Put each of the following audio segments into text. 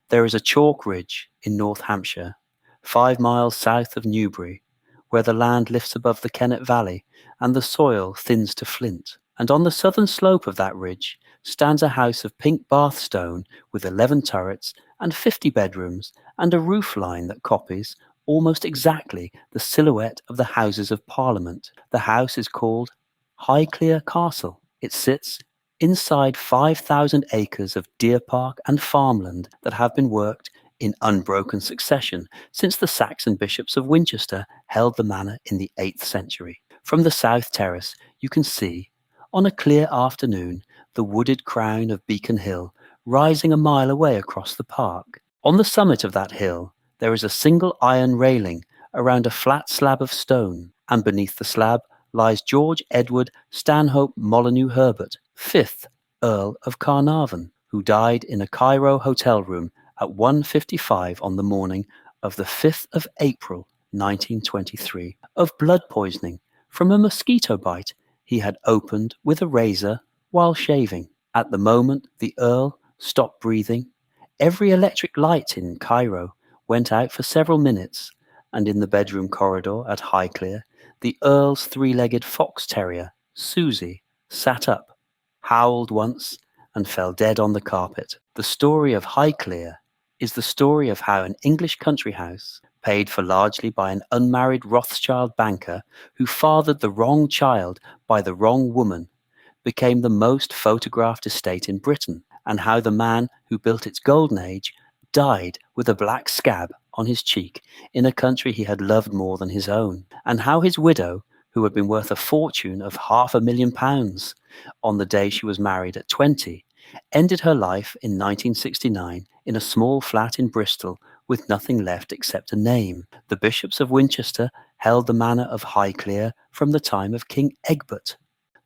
There is a chalk ridge in North Hampshire, 5 miles south of Newbury, where the land lifts above the Kennet Valley and the soil thins to flint. And on the southern slope of that ridge stands a house of pink Bath stone with 11 turrets and 50 bedrooms and a roof line that copies almost exactly the silhouette of the Houses of Parliament. The house is called Highclere Castle. It sits inside 5,000 acres of deer park and farmland that have been worked in unbroken succession since the Saxon bishops of Winchester held the manor in the 8th century. From the south terrace you can see, on a clear afternoon, the wooded crown of Beacon Hill rising a mile away across the park. On the summit of that hill there is a single iron railing around a flat slab of stone, and beneath the slab lies George Edward Stanhope Molyneux Herbert, 5th Earl of Carnarvon, who died in a Cairo hotel room at 1:55 on the morning of the 5th of April 1923 of blood poisoning from a mosquito bite he had opened with a razor while shaving. At the moment the Earl stopped breathing, every electric light in Cairo went out for several minutes, and in the bedroom corridor at Highclere, the Earl's 3-legged fox terrier, Susie, sat up, howled once, and fell dead on the carpet. The story of Highclere is the story of how an English country house, paid for largely by an unmarried Rothschild banker who fathered the wrong child by the wrong woman, became the most photographed estate in Britain, and how the man who built its golden age died with a black scab on his cheek in a country he had loved more than his own, and how his widow, who had been worth a fortune of £500,000 on the day she was married at 20, ended her life in 1969 in a small flat in Bristol with nothing left except a name. The bishops of Winchester held the manor of Highclere from the time of King Egbert.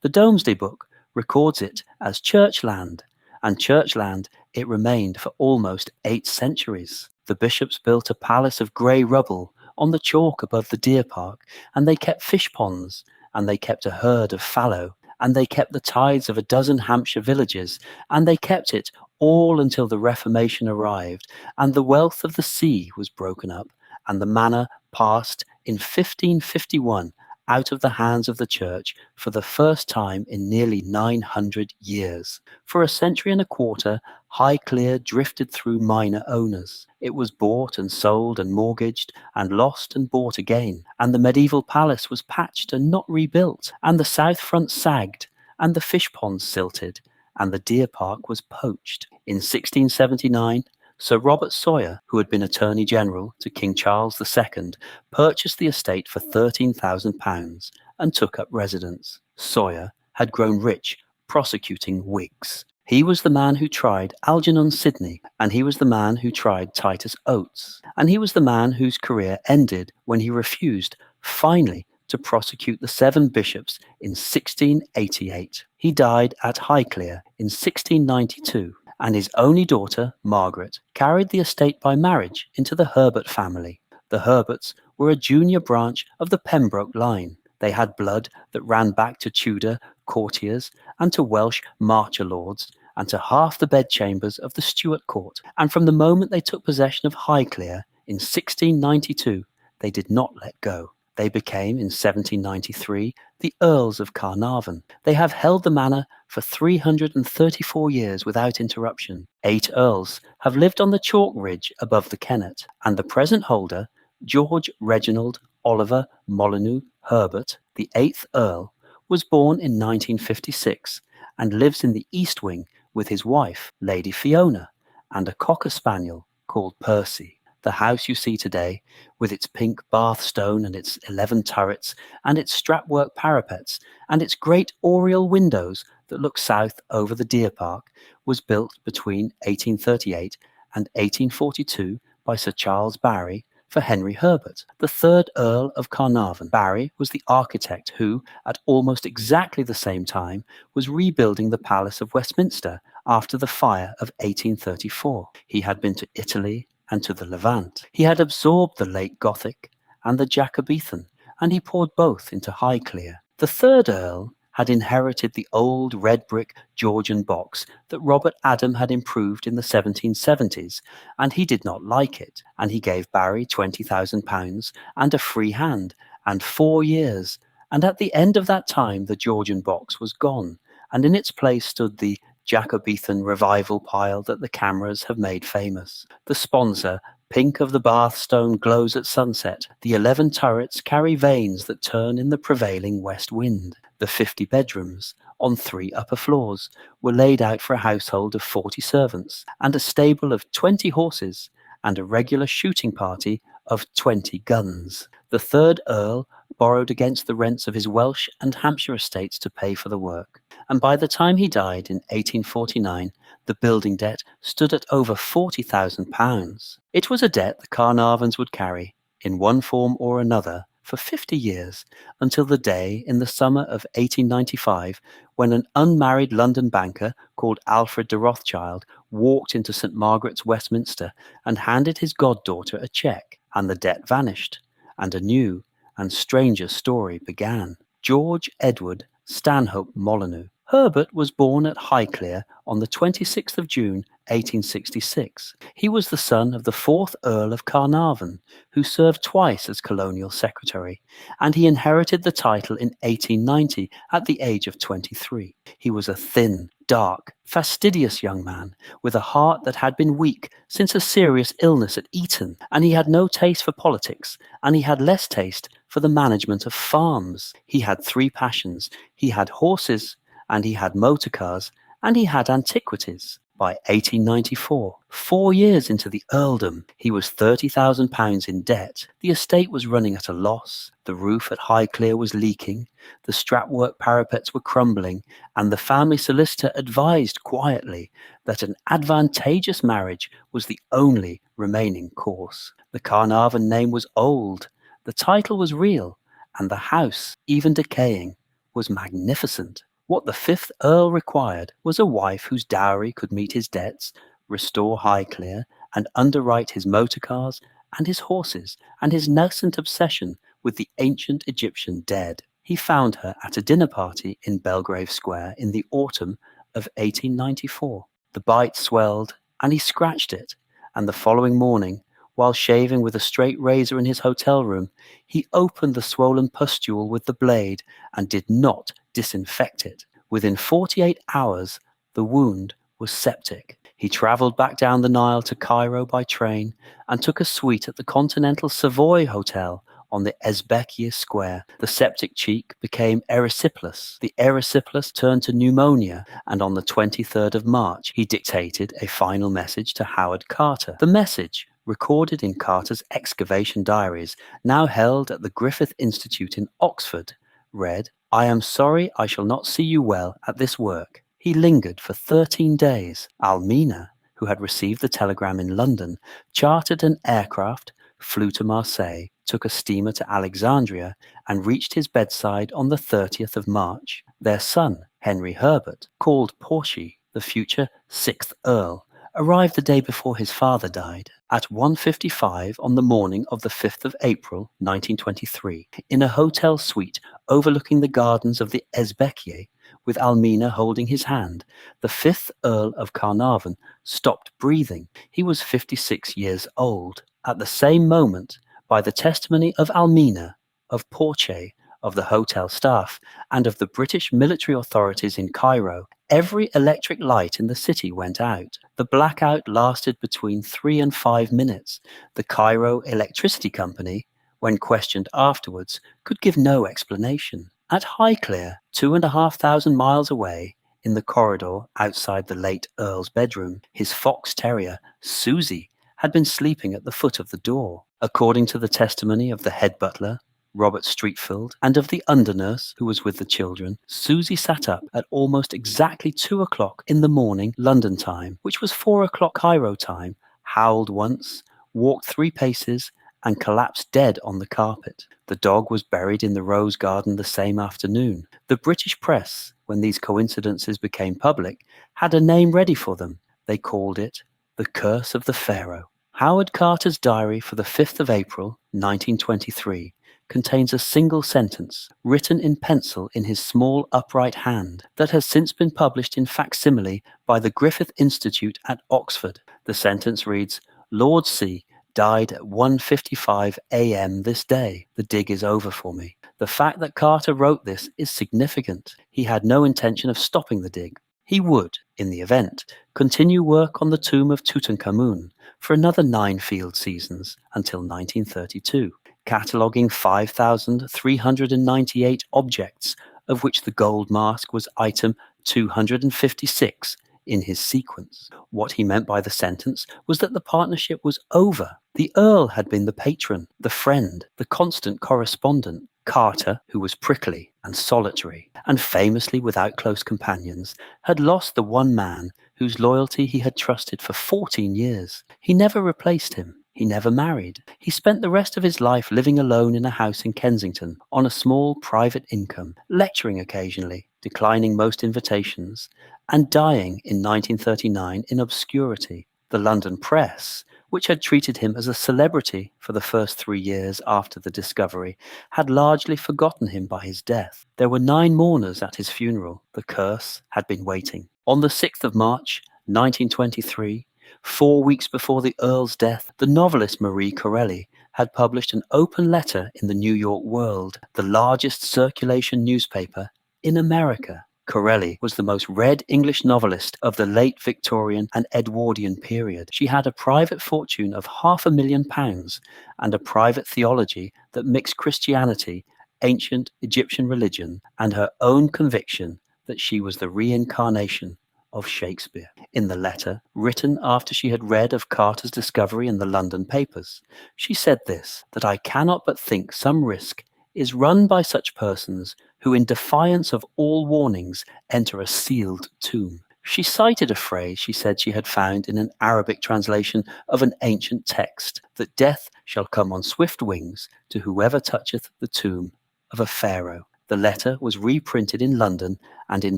The Domesday Book records it as churchland, and churchland it remained for almost 8 centuries. The bishops built a palace of grey rubble on the chalk above the deer park, and they kept fish ponds, and they kept a herd of fallow, and they kept the tithes of a dozen Hampshire villages, and they kept it all until the Reformation arrived, and the wealth of the sea was broken up, and the manor passed in 1551 out of the hands of the church for the first time in nearly 900 years. For a century and a quarter, Highclere drifted through minor owners. It was bought and sold and mortgaged and lost and bought again, and the medieval palace was patched and not rebuilt, and the south front sagged, and the fish ponds silted, and the deer park was poached. In 1679, Sir Robert Sawyer, who had been Attorney General to King Charles II, purchased the estate for £13,000 and took up residence. Sawyer had grown rich prosecuting Whigs. He was the man who tried Algernon Sidney, and he was the man who tried Titus Oates, and he was the man whose career ended when he refused, finally, to prosecute the 7 bishops in 1688. He died at Highclere in 1692. And his only daughter, Margaret, carried the estate by marriage into the Herbert family. The Herberts were a junior branch of the Pembroke line. They had blood that ran back to Tudor courtiers and to Welsh marcher lords and to half the bedchambers of the Stuart court. And from the moment they took possession of Highclere in 1692, they did not let go. They became, in 1793, the Earls of Carnarvon. They have held the manor for 334 years without interruption. 8 earls have lived on the chalk ridge above the Kennet, and the present holder, George Reginald Oliver Molyneux Herbert, the 8th Earl, was born in 1956 and lives in the East Wing with his wife, Lady Fiona, and a cocker spaniel called Percy. The house you see today, with its pink Bath stone and its 11 turrets and its strapwork parapets and its great oriel windows that look south over the deer park, was built between 1838 and 1842 by Sir Charles Barry for Henry Herbert, the 3rd Earl of Carnarvon. Barry was the architect who, at almost exactly the same time, was rebuilding the Palace of Westminster after the fire of 1834. He had been to Italy and to the Levant. He had absorbed the late Gothic and the Jacobean, and he poured both into Highclere. The 3rd Earl had inherited the old red brick Georgian box that Robert Adam had improved in the 1770s, and he did not like it, and he gave Barry £20,000 and a free hand, and 4 years, and at the end of that time the Georgian box was gone, and in its place stood the Jacobean revival pile that the cameras have made famous. The sponsor, pink of the Bath stone, glows at sunset. The 11 turrets carry vanes that turn in the prevailing west wind. The 50 bedrooms, on 3 upper floors, were laid out for a household of 40 servants, and a stable of 20 horses, and a regular shooting party of 20 guns. The third Earl borrowed against the rents of his Welsh and Hampshire estates to pay for the work, and by the time he died in 1849, the building debt stood at over £40,000. It was a debt the Carnarvons would carry, in one form or another, for 50 years, until the day in the summer of 1895 when an unmarried London banker called Alfred de Rothschild walked into St Margaret's, Westminster, and handed his goddaughter a cheque, and the debt vanished, and a new and stranger story began. George Edward Stanhope Molyneux. Herbert was born at Highclere on the 26th of June, 1866. He was the son of the 4th Earl of Carnarvon, who served twice as colonial secretary, and he inherited the title in 1890 at the age of 23. He was a thin, dark, fastidious young man, with a heart that had been weak since a serious illness at Eton, and he had no taste for politics, and he had less taste for the management of farms. He had 3 passions. He had horses, and he had motor cars, and he had antiquities. By 1894, 4 years into the earldom, he was £30,000 in debt. The estate was running at a loss. The roof at Highclere was leaking. The strapwork parapets were crumbling, and the family solicitor advised quietly that an advantageous marriage was the only remaining course. The Carnarvon name was old. The title was real, and the house, even decaying, was magnificent. What the 5th Earl required was a wife whose dowry could meet his debts, restore Highclere, and underwrite his motor cars and his horses and his nascent obsession with the ancient Egyptian dead. He found her at a dinner party in Belgrave Square in the autumn of 1894. The bite swelled, and he scratched it, and the following morning, while shaving with a straight razor in his hotel room, he opened the swollen pustule with the blade and did not disinfect it. Within 48 hours, the wound was septic. He travelled back down the Nile to Cairo by train and took a suite at the Continental Savoy Hotel on the Ezbekieh Square. The septic cheek became erysipelas. The erysipelas turned to pneumonia, and on the 23rd of March, he dictated a final message to Howard Carter. The message, recorded in Carter's excavation diaries, now held at the Griffith Institute in Oxford, read, "I am sorry I shall not see you well at this work." He lingered for 13 days. Almina, who had received the telegram in London, chartered an aircraft, flew to Marseille, took a steamer to Alexandria, and reached his bedside on the 30th of March. Their son, Henry Herbert, called Porchy, the future 6th Earl, arrived the day before his father died, at 1:55 on the morning of the 5th of April, 1923, in a hotel suite overlooking the gardens of the Ezbekieh, with Almina holding his hand. The 5th Earl of Carnarvon stopped breathing. He was 56 years old. At the same moment, by the testimony of Almina, of Porchy, of the hotel staff, and of the British military authorities in Cairo, every electric light in the city went out. The blackout lasted between 3 and 5 minutes. The Cairo Electricity Company, when questioned afterwards, could give no explanation. At Highclere, 2,500 miles away, in the corridor outside the late Earl's bedroom, his fox terrier, Susie, had been sleeping at the foot of the door. According to the testimony of the head butler, Robert Streatfeild, and of the undernurse who was with the children, Susie sat up at almost exactly 2 o'clock in the morning London time, which was 4 o'clock Cairo time, howled once, walked 3 paces, and collapsed dead on the carpet. The dog was buried in the rose garden the same afternoon. The British press, when these coincidences became public, had a name ready for them. They called it the Curse of the Pharaoh. Howard Carter's diary for the 5th of April, 1923, contains a single sentence, written in pencil in his small upright hand, that has since been published in facsimile by the Griffith Institute at Oxford. The sentence reads, "Lord C. died at 1:55 a.m. this day. The dig is over for me." The fact that Carter wrote this is significant. He had no intention of stopping the dig. He would, in the event, continue work on the tomb of Tutankhamun for another 9 field seasons until 1932, cataloguing 5,398 objects, of which the gold mask was item 256 in his sequence. What he meant by the sentence was that the partnership was over. The Earl had been the patron, the friend, the constant correspondent. Carter, who was prickly and solitary, and famously without close companions, had lost the one man whose loyalty he had trusted for 14 years. He never replaced him. He never married. He spent the rest of his life living alone in a house in Kensington on a small private income, lecturing occasionally, declining most invitations, and dying in 1939 in obscurity. The London press, which had treated him as a celebrity for the first 3 years after the discovery, had largely forgotten him by his death. There were 9 mourners at his funeral. The curse had been waiting. On the 6th of March, 1923, 4 weeks before the Earl's death, the novelist Marie Corelli had published an open letter in the New York World, the largest circulation newspaper in America. Corelli was the most read English novelist of the late Victorian and Edwardian period. She had a private fortune of £500,000 and a private theology that mixed Christianity, ancient Egyptian religion, and her own conviction that she was the reincarnation of Shakespeare. In the letter, written after she had read of Carter's discovery in the London papers, she said this, that I cannot but think some risk is run by such persons who, in defiance of all warnings, enter a sealed tomb. She cited a phrase she said she had found in an Arabic translation of an ancient text, that death shall come on swift wings to whoever toucheth the tomb of a pharaoh. The letter was reprinted in London and in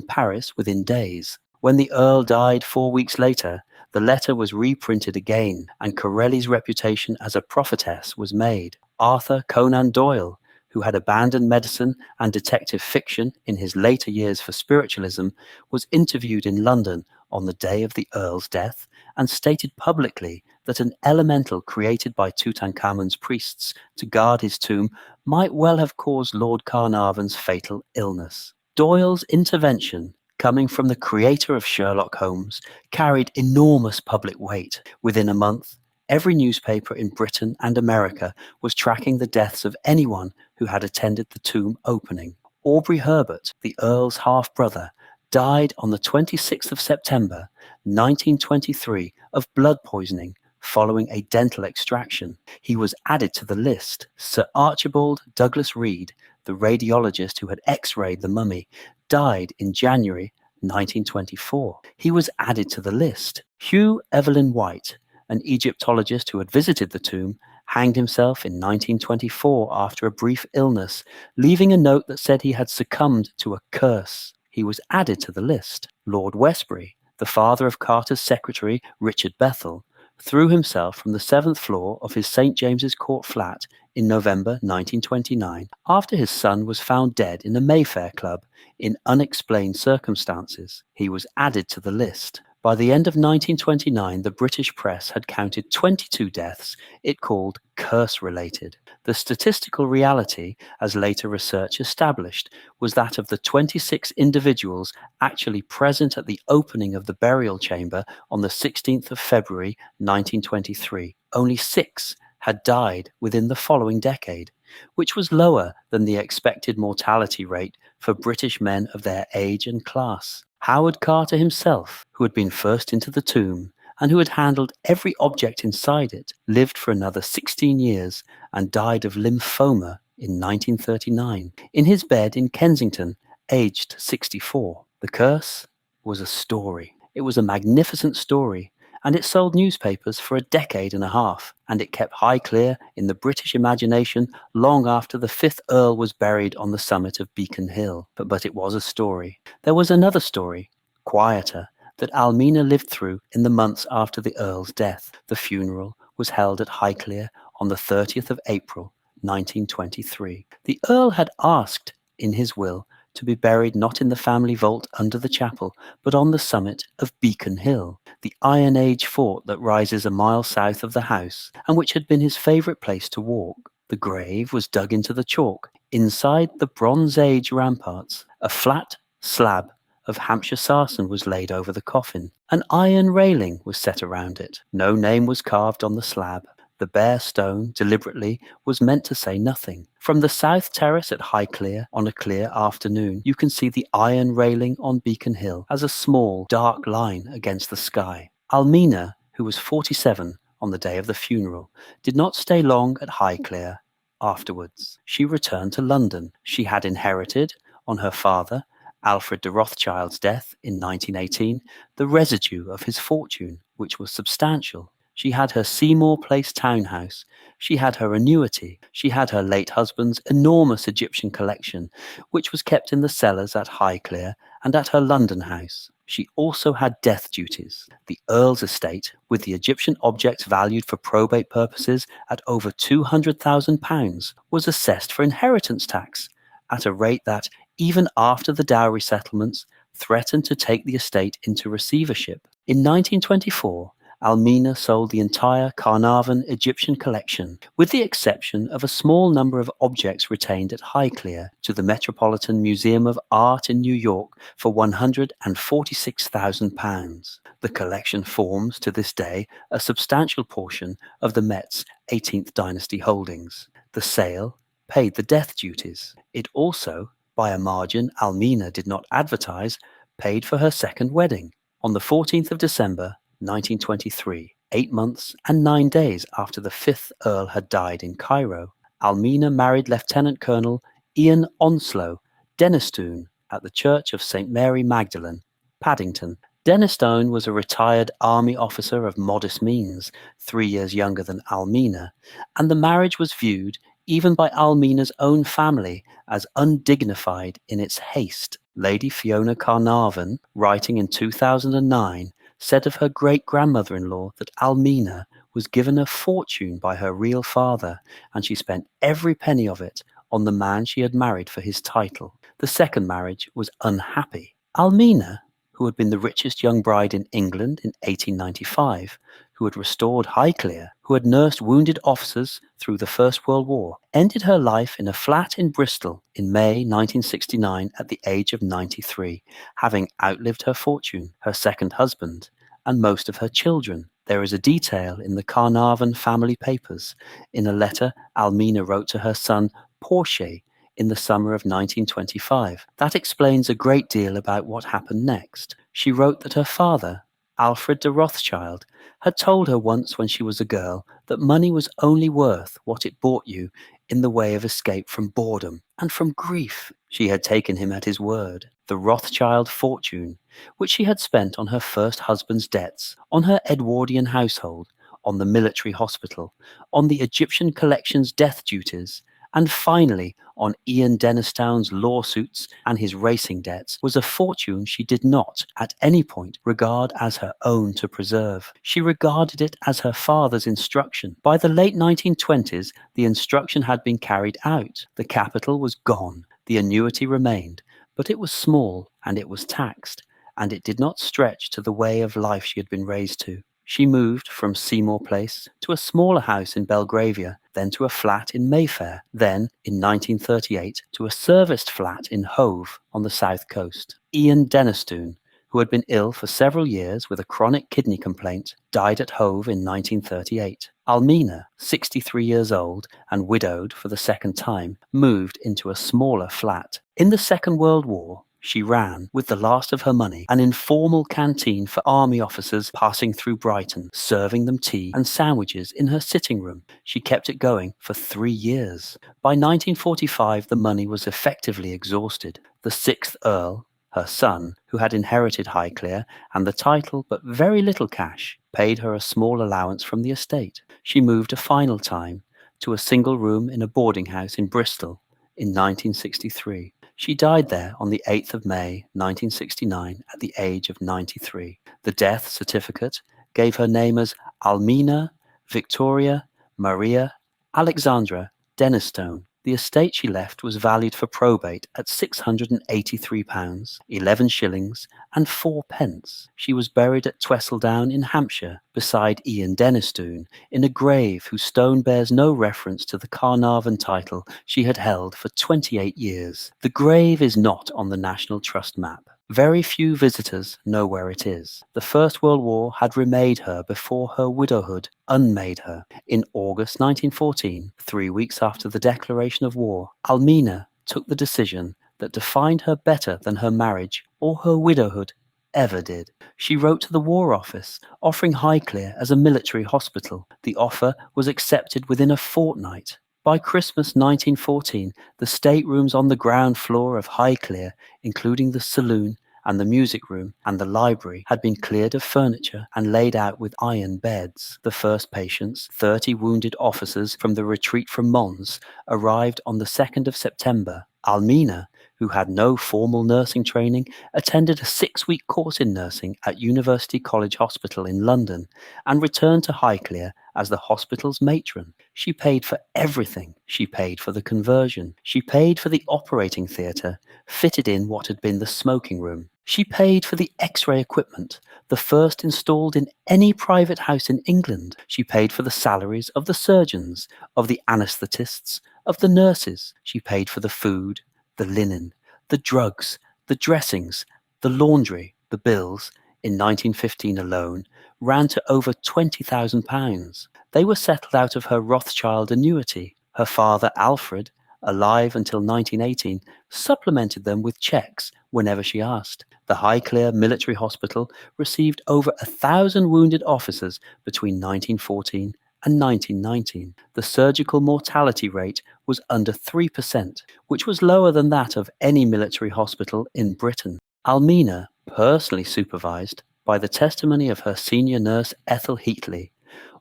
Paris within days. When the Earl died 4 weeks later, the letter was reprinted again, and Corelli's reputation as a prophetess was made. Arthur Conan Doyle, who had abandoned medicine and detective fiction in his later years for spiritualism, was interviewed in London on the day of the Earl's death and stated publicly that an elemental created by Tutankhamun's priests to guard his tomb might well have caused Lord Carnarvon's fatal illness. Doyle's intervention, coming from the creator of Sherlock Holmes, carried enormous public weight. Within a month, every newspaper in Britain and America was tracking the deaths of anyone who had attended the tomb opening. Aubrey Herbert, the Earl's half-brother, died on the 26th of September, 1923, of blood poisoning following a dental extraction. He was added to the list. Sir Archibald Douglas Reed, the radiologist who had x-rayed the mummy, died in January 1924. He was added to the list. Hugh Evelyn White, an Egyptologist who had visited the tomb, hanged himself in 1924 after a brief illness, leaving a note that said he had succumbed to a curse. He was added to the list. Lord Westbury, the father of Carter's secretary, Richard Bethel, threw himself from the 7th floor of his St James's Court flat in November 1929 after his son was found dead in a Mayfair club in unexplained circumstances. He was added to the list. By the end of 1929, the British press had counted 22 deaths it called curse-related. The statistical reality, as later research established, was that of the 26 individuals actually present at the opening of the burial chamber on the 16th of February 1923, only 6 had died within the following decade, which was lower than the expected mortality rate for British men of their age and class. Howard Carter himself, who had been first into the tomb and who had handled every object inside it, lived for another 16 years and died of lymphoma in 1939, in his bed in Kensington, aged 64. The curse was a story. It was a magnificent story, and it sold newspapers for a decade and a half, and it kept Highclere in the British imagination long after the 5th Earl was buried on the summit of Beacon Hill. But it was a story. There was another story, quieter, that Almina lived through in the months after the Earl's death. The funeral was held at Highclere on the 30th of April, 1923. The Earl had asked in his will to be buried not in the family vault under the chapel, but on the summit of Beacon Hill, the Iron Age fort that rises a mile south of the house, and which had been his favourite place to walk. The grave was dug into the chalk. Inside the Bronze Age ramparts, a flat slab of Hampshire sarsen was laid over the coffin. An iron railing was set around it. No name was carved on the slab. The bare stone, deliberately, was meant to say nothing. From the south terrace at Highclere, on a clear afternoon, you can see the iron railing on Beacon Hill as a small, dark line against the sky. Almina, who was 47 on the day of the funeral, did not stay long at Highclere afterwards. She returned to London. She had inherited, on her father, Alfred de Rothschild's death in 1918, the residue of his fortune, which was substantial. She had her Seymour Place townhouse, she had her annuity, she had her late husband's enormous Egyptian collection, which was kept in the cellars at Highclere and at her London house. She also had death duties. The Earl's estate, with the Egyptian objects valued for probate purposes at over £200,000, was assessed for inheritance tax at a rate that, even after the dowry settlements, threatened to take the estate into receivership. In 1924, Almina sold the entire Carnarvon Egyptian collection, with the exception of a small number of objects retained at Highclere, to the Metropolitan Museum of Art in New York for £146,000. The collection forms, to this day, a substantial portion of the Met's 18th dynasty holdings. The sale paid the death duties. It also, by a margin Almina did not advertise, paid for her second wedding. On the 14th of December, 1923, 8 months and 9 days after the 5th Earl had died in Cairo, Almina married Lieutenant Colonel Ian Onslow Denistone at the Church of St Mary Magdalene, Paddington. Denistone was a retired army officer of modest means, 3 years younger than Almina, and the marriage was viewed, even by Almina's own family, as undignified in its haste. Lady Fiona Carnarvon, writing in 2009, said of her great-grandmother-in-law that Almina was given a fortune by her real father, and she spent every penny of it on the man she had married for his title. The second marriage was unhappy. Almina, who had been the richest young bride in England in 1895, who had restored Highclere, who had nursed wounded officers through the First World War, ended her life in a flat in Bristol in May 1969 at the age of 93, having outlived her fortune, her second husband, and most of her children. There is a detail in the Carnarvon family papers, in a letter Almina wrote to her son Portia in the summer of 1925. That explains a great deal about what happened next. She wrote that her father, Alfred de Rothschild, had told her once when she was a girl that money was only worth what it bought you in the way of escape from boredom and from grief. She had taken him at his word. The Rothschild fortune, which she had spent on her first husband's debts, on her Edwardian household, on the military hospital, on the Egyptian collection's death duties, and finally on Ian Denistone's lawsuits and his racing debts, was a fortune she did not, at any point, regard as her own to preserve. She regarded it as her father's instruction. By the late 1920s, the instruction had been carried out. The capital was gone. The annuity remained, but it was small, and it was taxed, and it did not stretch to the way of life she had been raised to. She moved from Seymour Place to a smaller house in Belgravia, then to a flat in Mayfair, then, in 1938, to a serviced flat in Hove on the south coast. Ian Denistone, who had been ill for several years with a chronic kidney complaint, died at Hove in 1938. Almina, 63 years old and widowed for the second time, moved into a smaller flat. In the Second World War, she ran, with the last of her money, an informal canteen for army officers passing through Brighton, serving them tea and sandwiches in her sitting room. She kept it going for 3 years. By 1945, the money was effectively exhausted. The 6th Earl, her son, who had inherited Highclere and the title but very little cash, paid her a small allowance from the estate. She moved a final time to a single room in a boarding house in Bristol in 1963. She died there on the 8th of May, 1969, at the age of 93. The death certificate gave her name as Almina Victoria Maria Alexandra Denistone. The estate she left was valued for probate at £683, 11 shillings and 4 pence. She was buried at Tweseldown in Hampshire, beside Ian Denistone, in a grave whose stone bears no reference to the Carnarvon title she had held for 28 years. The grave is not on the National Trust map. Very few visitors know where it is. The First World War had remade her before her widowhood unmade her. In August 1914, 3 weeks after the declaration of war, Almina took the decision that defined her better than her marriage or her widowhood ever did. She wrote to the War Office, offering Highclere as a military hospital. The offer was accepted within a fortnight. By Christmas 1914, the staterooms on the ground floor of Highclere, including the saloon and the music room and the library, had been cleared of furniture and laid out with iron beds. The first patients, 30 wounded officers from the retreat from Mons, arrived on the 2nd of September. Almina, who had no formal nursing training, attended a 6-week course in nursing at University College Hospital in London and returned to Highclere as the hospital's matron. She paid for everything. She paid for the conversion. She paid for the operating theatre, fitted in what had been the smoking room. She paid for the X-ray equipment, the first installed in any private house in England. She paid for the salaries of the surgeons, of the anaesthetists, of the nurses. She paid for the food, the linen, the drugs, the dressings, the laundry. The bills, in 1915 alone, ran to over £20,000. They were settled out of her Rothschild annuity. Her father, Alfred, alive until 1918, supplemented them with cheques whenever she asked. The Highclere Military Hospital received over 1,000 wounded officers between 1914 and 1919. The surgical mortality rate was under 3%, which was lower than that of any military hospital in Britain. Almina, personally supervised, by the testimony of her senior nurse Ethel Heatley,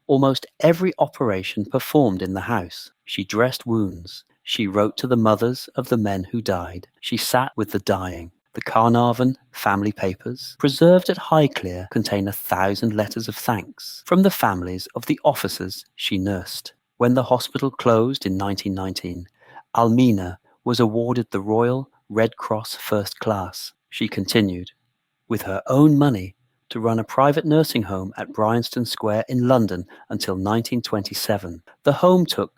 almost every operation performed in the house. She dressed wounds. She wrote to the mothers of the men who died. She sat with the dying. The Carnarvon family papers, preserved at Highclere, contain 1,000 letters of thanks from the families of the officers she nursed. When the hospital closed in 1919, Almina was awarded the Royal Red Cross First Class. She continued, with her own money, to run a private nursing home at Bryanston Square in London until 1927. The home took,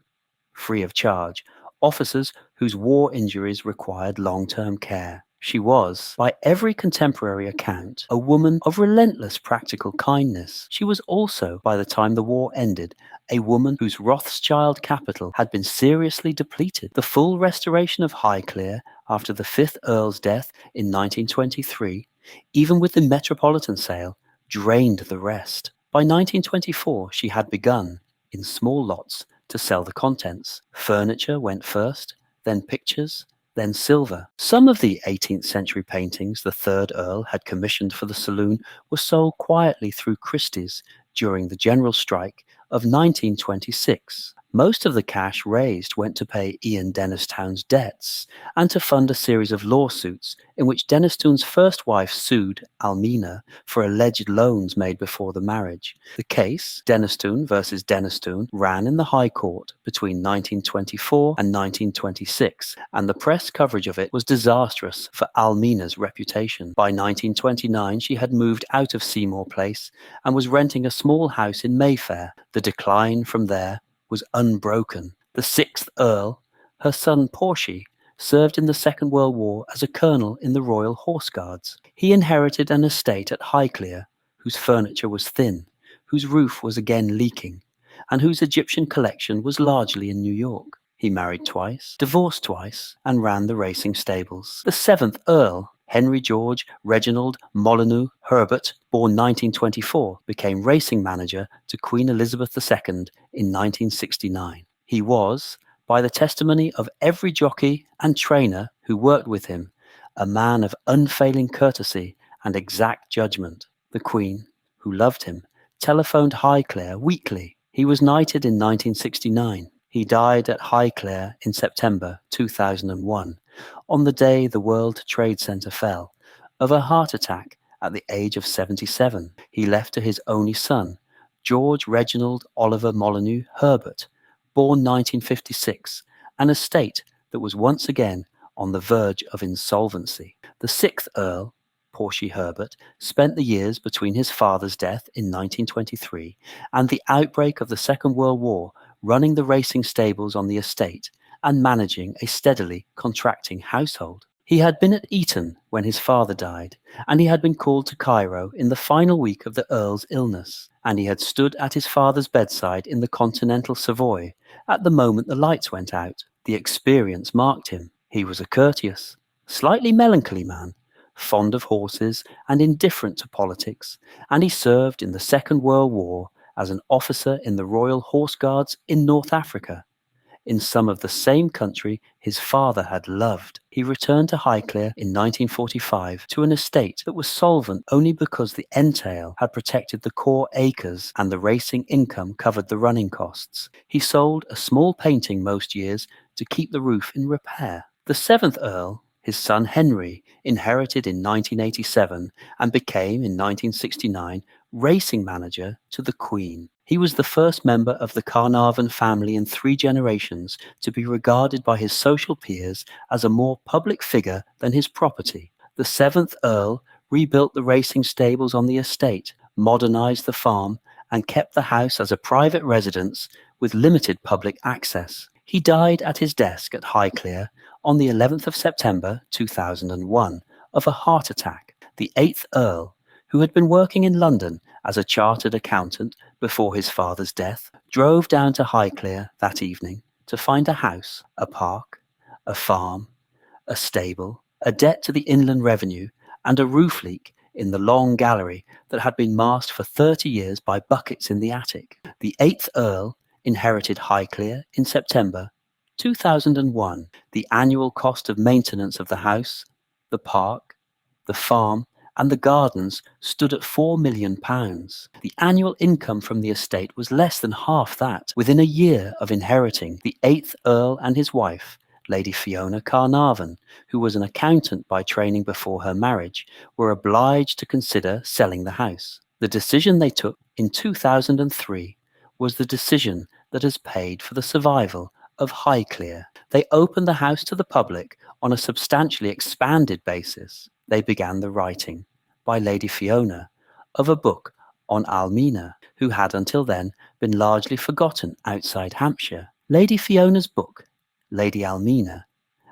free of charge, officers whose war injuries required long-term care. She was, by every contemporary account, a woman of relentless practical kindness. She was also, by the time the war ended, a woman whose Rothschild capital had been seriously depleted. The full restoration of Highclere after the 5th Earl's death in 1923, even with the Metropolitan sale, drained the rest. By 1924, she had begun, in small lots, to sell the contents. Furniture went first, then pictures, then silver. Some of the 18th century paintings the 3rd Earl had commissioned for the saloon were sold quietly through Christie's during the general strike of 1926. Most of the cash raised went to pay Ian Denistone's debts and to fund a series of lawsuits in which Denistone's first wife sued Almina for alleged loans made before the marriage. The case, Denistone versus Denistone, ran in the High Court between 1924 and 1926, and the press coverage of it was disastrous for Almina's reputation. By 1929, she had moved out of Seymour Place and was renting a small house in Mayfair. The decline from there was unbroken. The 6th Earl, her son Portia, served in the Second World War as a colonel in the Royal Horse Guards. He inherited an estate at Highclere, whose furniture was thin, whose roof was again leaking, and whose Egyptian collection was largely in New York. He married twice, divorced twice, and ran the racing stables. The 7th Earl, Henry George Reginald Molyneux Herbert, born 1924, became racing manager to Queen Elizabeth II in 1969. He was, by the testimony of every jockey and trainer who worked with him, a man of unfailing courtesy and exact judgment. The Queen, who loved him, telephoned Highclere weekly. He was knighted in 1969. He died at Highclere in September 2001, on the day the World Trade Center fell, of a heart attack at the age of 77. He left to his only son, George Reginald Oliver Molyneux Herbert, born 1956, an estate that was once again on the verge of insolvency. The sixth Earl, Portia Herbert, spent the years between his father's death in 1923 and the outbreak of the Second World War running the racing stables on the estate and managing a steadily contracting household. He had been at Eton when his father died, and he had been called to Cairo in the final week of the Earl's illness, and he had stood at his father's bedside in the continental Savoy at the moment the lights went out. The experience marked him. He was a courteous, slightly melancholy man, fond of horses and indifferent to politics, and he served in the Second World War as an officer in the Royal Horse Guards in North Africa, in some of the same country his father had loved. He returned to Highclere in 1945 to an estate that was solvent only because the entail had protected the core acres and the racing income covered the running costs. He sold a small painting most years to keep the roof in repair. The seventh Earl, his son Henry, inherited in 1987 and became in 1969 racing manager to the Queen. He was the first member of the Carnarvon family in 3 generations to be regarded by his social peers as a more public figure than his property. The seventh Earl rebuilt the racing stables on the estate, modernised the farm, and kept the house as a private residence with limited public access. He died at his desk at Highclere on the 11th of September 2001 of a heart attack. The 8th Earl, who had been working in London as a chartered accountant before his father's death, drove down to Highclere that evening to find a house, a park, a farm, a stable, a debt to the Inland Revenue, and a roof leak in the long gallery that had been masked for 30 years by buckets in the attic. The 8th Earl inherited Highclere in September 2001. The annual cost of maintenance of the house, the park, the farm, and the gardens stood at £4 million. The annual income from the estate was less than half that. Within a year of inheriting, the 8th Earl and his wife, Lady Fiona Carnarvon, who was an accountant by training before her marriage, were obliged to consider selling the house. The decision they took in 2003 was the decision that has paid for the survival of Highclere. They opened the house to the public on a substantially expanded basis. They began the writing, by Lady Fiona, of a book on Almina, who had until then been largely forgotten outside Hampshire. Lady Fiona's book, Lady Almina,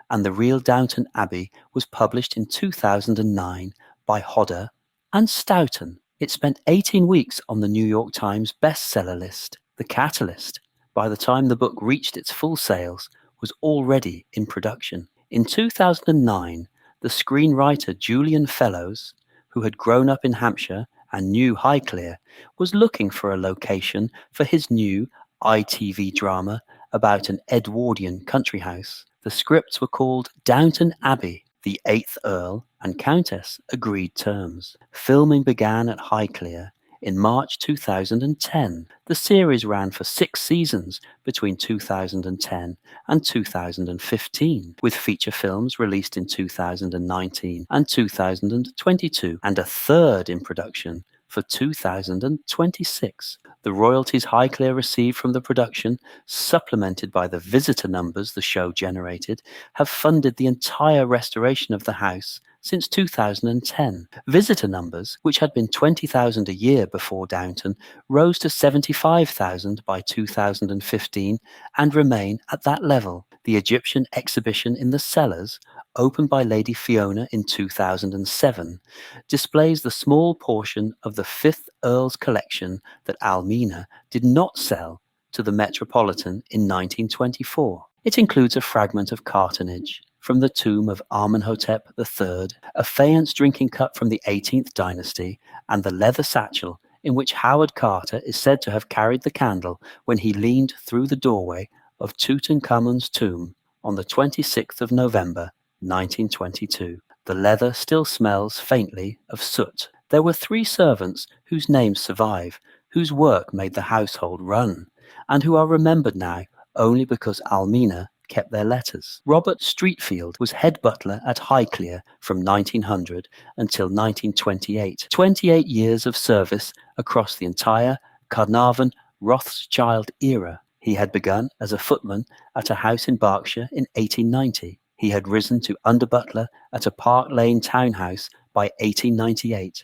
and the real Downton Abbey was published in 2009 by Hodder and Stoughton. It spent 18 weeks on the New York Times bestseller list. The catalyst, by the time the book reached its full sales, was already in production. In 2009, the screenwriter Julian Fellows, who had grown up in Hampshire and knew Highclere, was looking for a location for his new ITV drama about an Edwardian country house. The scripts were called Downton Abbey. The 8th Earl and Countess agreed terms. Filming began at Highclere in March 2010. The series ran for 6 seasons between 2010 and 2015, with feature films released in 2019 and 2022, and a third in production for 2026. The royalties Highclere received from the production, supplemented by the visitor numbers the show generated, have funded the entire restoration of the house since 2010. Visitor numbers, which had been 20,000 a year before Downton, rose to 75,000 by 2015 and remain at that level. The Egyptian exhibition in the cellars, opened by Lady Fiona in 2007, displays the small portion of the 5th Earl's collection that Almina did not sell to the Metropolitan in 1924. It includes a fragment of cartonnage from the tomb of Amenhotep III, a faience drinking cup from the 18th dynasty, and the leather satchel in which Howard Carter is said to have carried the candle when he leaned through the doorway of Tutankhamun's tomb on the 26th of November, 1922. The leather still smells faintly of soot. There were 3 servants whose names survive, whose work made the household run, and who are remembered now only because Almina kept their letters. Robert Streatfeild was head butler at Highclere from 1900 until 1928. 28 years of service across the entire Carnarvon Rothschild era. He had begun as a footman at a house in Berkshire in 1890. He had risen to under-butler at a Park Lane townhouse by 1898,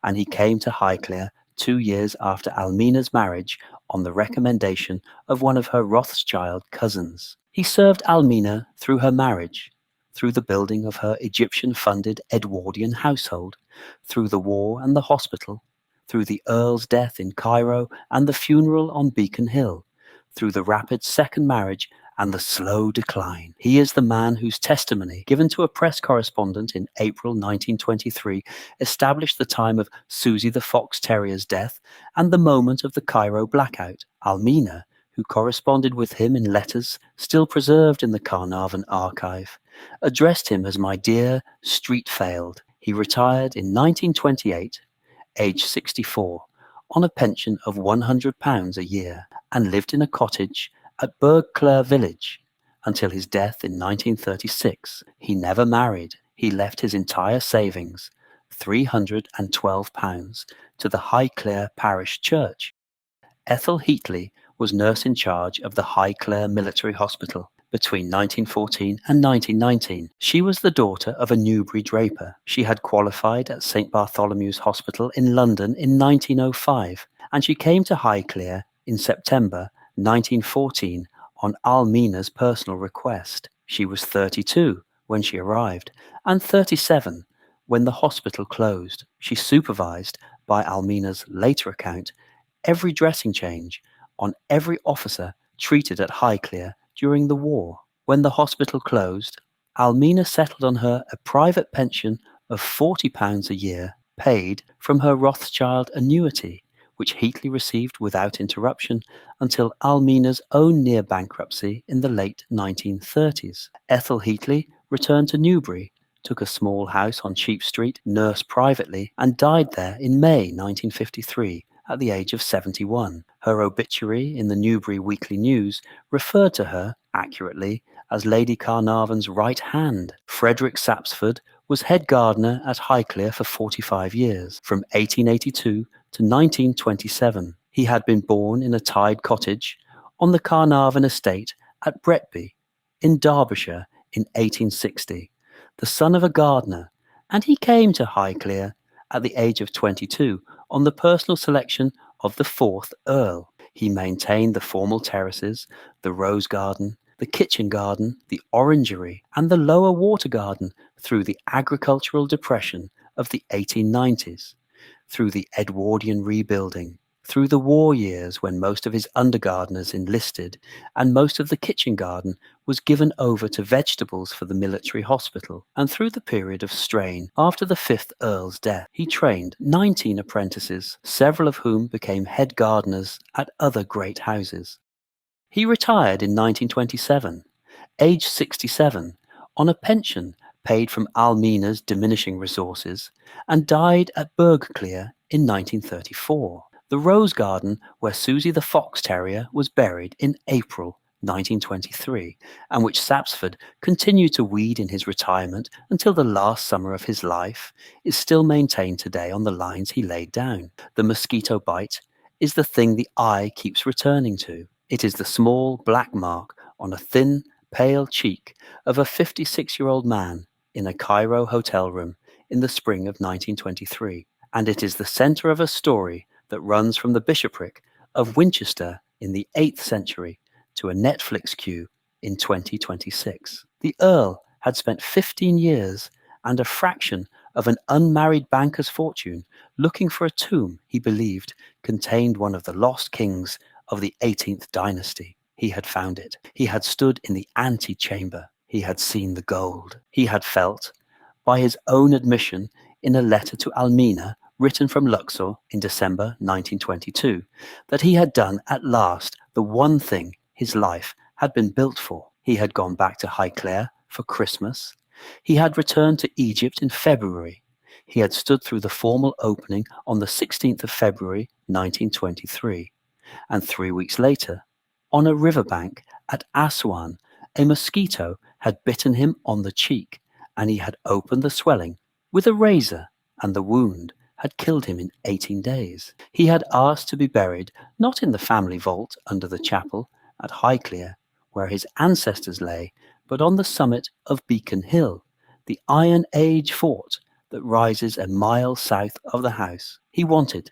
and he came to Highclere 2 years after Almina's marriage on the recommendation of one of her Rothschild cousins. He served Almina through her marriage, through the building of her Egyptian-funded Edwardian household, through the war and the hospital, through the Earl's death in Cairo and the funeral on Beacon Hill, through the rapid second marriage and the slow decline. He is the man whose testimony, given to a press correspondent in April 1923, established the time of Susie the Fox Terrier's death and the moment of the Cairo blackout. Almina, who corresponded with him in letters still preserved in the Carnarvon archive, addressed him as my dear Streatfeild. He retired in 1928, aged 64, on a pension of £100 a year, and lived in a cottage at Burghclere village until his death in 1936. He never married. He left his entire savings, £312, to the Highclere parish church. Ethel Heatley was nurse in charge of the Highclere Military Hospital between 1914 and 1919. She was the daughter of a Newbury draper. She had qualified at St Bartholomew's Hospital in London in 1905, and she came to Highclere in September 1914 on Almina's personal request. She was 32 when she arrived, and 37 when the hospital closed. She supervised, by Almina's later account, every dressing change on every officer treated at Highclere during the war. When the hospital closed, Almina settled on her a private pension of £40 a year, paid from her Rothschild annuity, which Heatley received without interruption until Almina's own near bankruptcy in the late 1930s. Ethel Heatley returned to Newbury, took a small house on Cheap Street, nursed privately, and died there in May 1953 at the age of 71. Her obituary in the Newbury Weekly News referred to her, accurately, as Lady Carnarvon's right hand. Frederick Sapsford was head gardener at Highclere for 45 years, from 1882 to 1927. He had been born in a tied cottage on the Carnarvon estate at Bretby, in Derbyshire, in 1860, the son of a gardener, and he came to Highclere at the age of 22 on the personal selection of the 4th Earl. He maintained the formal terraces, the rose garden, the kitchen garden, the orangery, and the lower water garden through the agricultural depression of the 1890s, through the Edwardian rebuilding, through the war years when most of his undergardeners enlisted and most of the kitchen garden was given over to vegetables for the military hospital, and through the period of strain after the 5th Earl's death. He trained 19 apprentices, several of whom became head gardeners at other great houses. He retired in 1927, aged 67, on a pension paid from Almina's diminishing resources, and died at Burghclere in 1934. The rose garden where Susie the Fox Terrier was buried in April 1923, and which Sapsford continued to weed in his retirement until the last summer of his life, is still maintained today on the lines he laid down. The mosquito bite is the thing the eye keeps returning to. It is the small black mark on a thin, pale cheek of a 56-year-old man in a Cairo hotel room in the spring of 1923, and it is the centre of a story that runs from the bishopric of Winchester in the 8th century to a Netflix queue in 2026. The Earl had spent 15 years and a fraction of an unmarried banker's fortune looking for a tomb he believed contained one of the lost kings of the 18th dynasty. He had found it. He had stood in the antechamber. He had seen the gold. He had felt, by his own admission in a letter to Almina, written from Luxor in December 1922, that he had done at last the one thing his life had been built for. He had gone back to Highclere for Christmas. He had returned to Egypt in February. He had stood through the formal opening on the 16th of February 1923. And 3 weeks later, on a riverbank at Aswan, a mosquito had bitten him on the cheek, and he had opened the swelling with a razor, and the wound had killed him in 18 days. He had asked to be buried not in the family vault under the chapel, at Highclere, where his ancestors lay, but on the summit of Beacon Hill, the Iron Age fort that rises a mile south of the house. He wanted,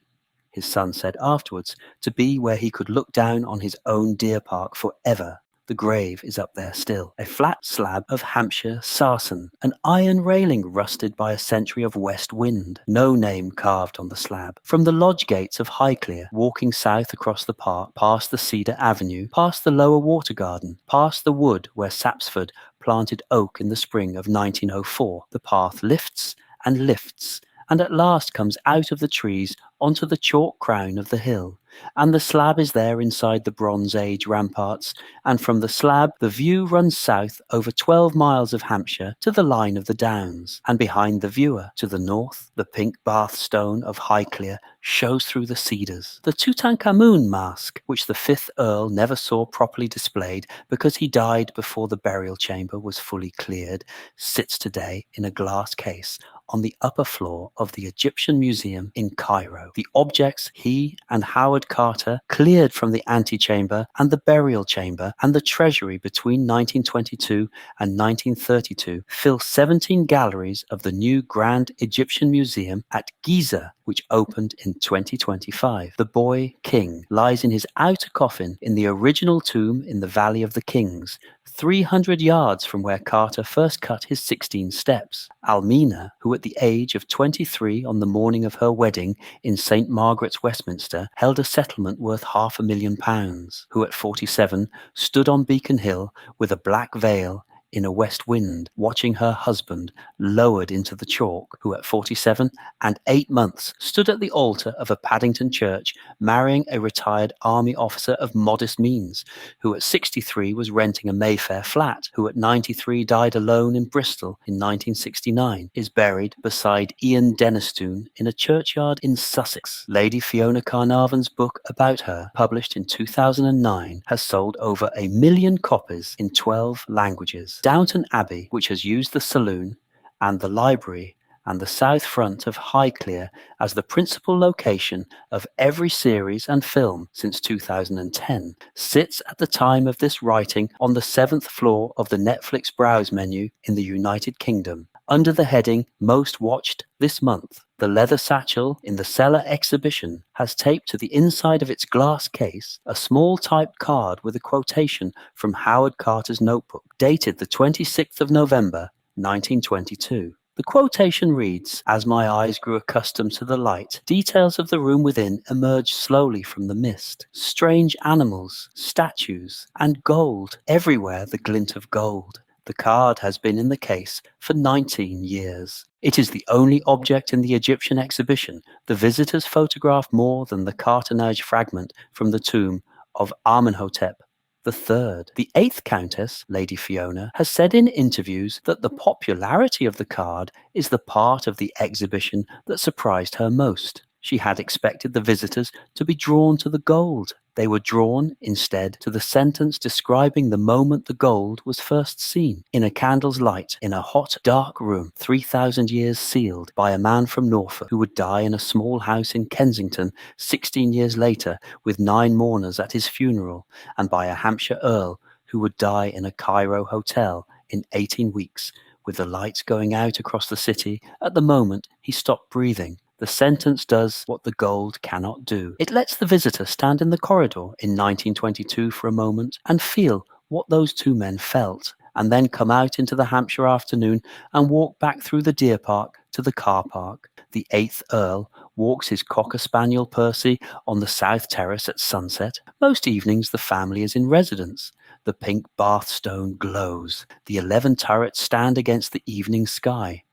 his son said afterwards, to be where he could look down on his own deer park forever. The grave is up there still, a flat slab of Hampshire sarsen, an iron railing rusted by a century of west wind, no name carved on the slab. From the lodge gates of Highclere, walking south across the park, past the cedar avenue, past the lower water garden, past the wood where Sapsford planted oak in the spring of 1904, the path lifts and lifts, and at last comes out of the trees onto the chalk crown of the hill, and the slab is there inside the Bronze Age ramparts, and from the slab the view runs south over 12 miles of Hampshire to the line of the Downs, and behind the viewer, to the north, the pink Bath stone of Highclere shows through the cedars. The Tutankhamun mask, which the 5th Earl never saw properly displayed because he died before the burial chamber was fully cleared, sits today in a glass case on the upper floor of the Egyptian Museum in Cairo. The objects he and Howard Carter cleared from the antechamber and the burial chamber and the treasury between 1922 and 1932 fill 17 galleries of the new Grand Egyptian Museum at Giza, which opened in 2025. The boy king lies in his outer coffin in the original tomb in the Valley of the Kings, 300 yards from where Carter first cut his 16 steps. Almina, who at the age of 23 on the morning of her wedding in St Margaret's, Westminster, held a settlement worth £500,000, who at 47 stood on Beacon Hill with a black veil in a west wind, watching her husband lowered into the chalk, who at 47 and 8 months stood at the altar of a Paddington church marrying a retired army officer of modest means, who at 63 was renting a Mayfair flat, who at 93 died alone in Bristol in 1969, is buried beside Ian Denistone in a churchyard in Sussex. Lady Fiona Carnarvon's book about her, published in 2009, has sold over 1 million copies in 12 languages. Downton Abbey, which has used the saloon and the library and the south front of Highclere as the principal location of every series and film since 2010, sits at the time of this writing on the 7th floor of the Netflix browse menu in the United Kingdom, under the heading Most Watched this month. The leather satchel in the cellar exhibition has taped to the inside of its glass case a small typed card with a quotation from Howard Carter's notebook, dated the 26th of November, 1922. The quotation reads, "As my eyes grew accustomed to the light, details of the room within emerged slowly from the mist. Strange animals, statues, and gold, everywhere the glint of gold. The card has been in the case for 19 years. It is the only object in the Egyptian exhibition. The visitors photograph more than the cartonnage fragment from the tomb of Amenhotep III. The 8th Countess, Lady Fiona, has said in interviews that the popularity of the card is the part of the exhibition that surprised her most. She had expected the visitors to be drawn to the gold. They were drawn, instead, to the sentence describing the moment the gold was first seen. In a candle's light, in a hot, dark room, 3,000 years sealed, by a man from Norfolk who would die in a small house in Kensington 16 years later with 9 mourners at his funeral, and by a Hampshire Earl who would die in a Cairo hotel in 18 weeks, with the lights going out across the city at the moment he stopped breathing. The sentence does what the gold cannot do. It lets the visitor stand in the corridor in 1922 for a moment and feel what those 2 men felt, and then come out into the Hampshire afternoon and walk back through the deer park to the car park. The 8th Earl walks his Cocker Spaniel Percy on the south terrace at sunset. Most evenings the family is in residence. The pink Bath stone glows. The 11 turrets stand against the evening sky.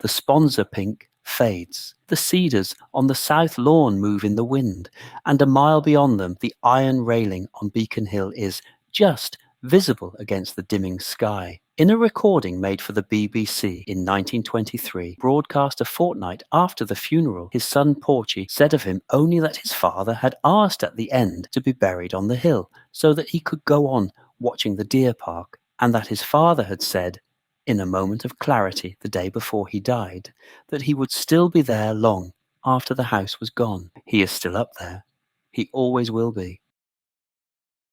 The sponsor pink fades. The cedars on the south lawn move in the wind, and a mile beyond them the iron railing on Beacon Hill is just visible against the dimming sky. In a recording made for the BBC in 1923, broadcast a fortnight after the funeral, his son Porchy said of him only that his father had asked at the end to be buried on the hill so that he could go on watching the deer park, and that his father had said, in a moment of clarity the day before he died, that he would still be there long after the house was gone. He is still up there. He always will be.